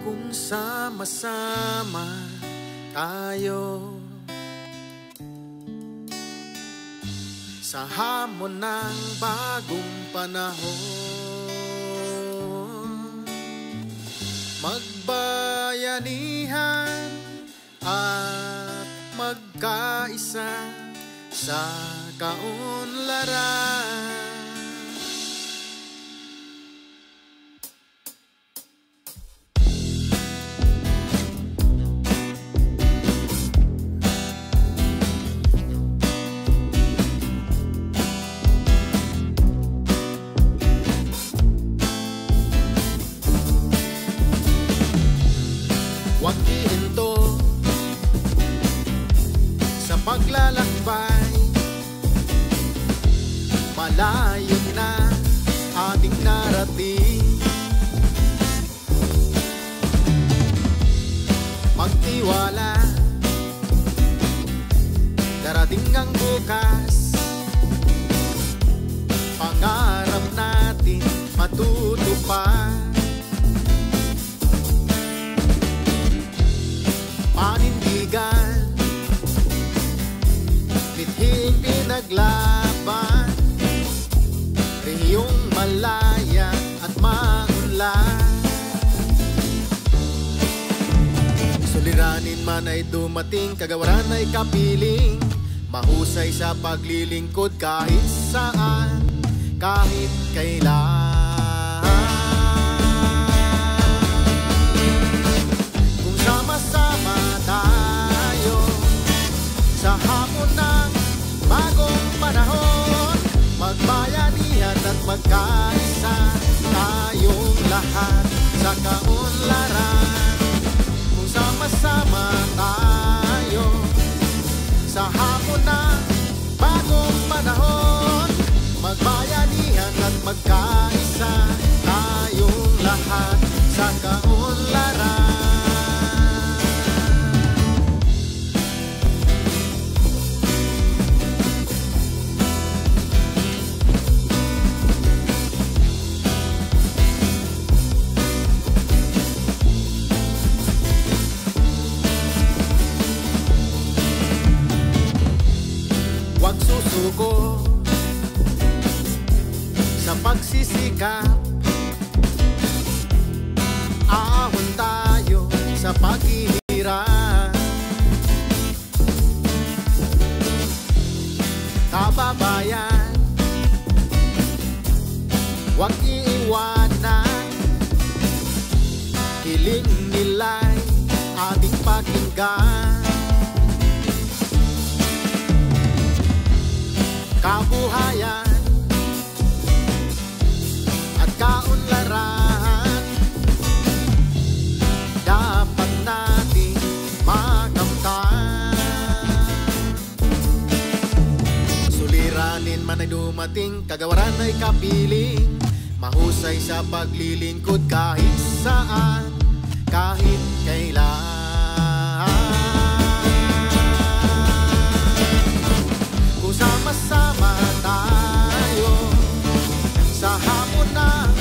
kung sama-sama tayo sa hamon ng bagong panahon. Magbayanihan at magkaisa sa kaunlaran. Huwag ihinto sa paglalakbay, malayo na ating narating. Magtiwala, darating ang bukas, pangarap natin matutupad. Panindigan, mithing pinaglaban, rehiyong malaya at maunlad. Suliranin man ay dumating, kagawaran ay kapiling, mahusay sa paglilingkod kahit saan, kahit kailan. Sama-sama tayo sa hamon ng bagong panahon. Magbayanihan at magkaisa tayong lahat sa kaunlaran. Kung sama-sama tayo sa hamon ng bagong panahon. Magbayanihan at magkaisa tayong lahat sa kaunlaran. Huwag susuko sa pagsisikap, ahon tayo sa paghihirap. Kababayan, huwag iiwanan, hiling nila'y ating pakinggan. Kabuhayan at kaunlaran dapat natin makamtan. Suliranin man ay dumating, kagawaran ay kapiling, mahusay sa paglilingkod kahit saan, kahit kailan. Kung sama-sama tayo sa hamon ng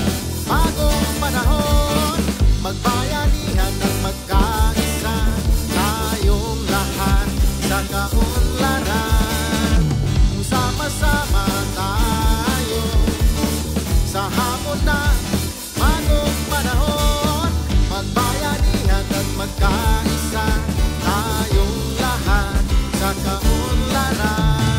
bagong panahon. Magbayanihan at magkaisa tayong lahat sa kaunlaran. Kung sama-sama tayo sa hamon ng bagong panahon. Magbayanihan at magkaisa tayong lahat sa kaunlaran.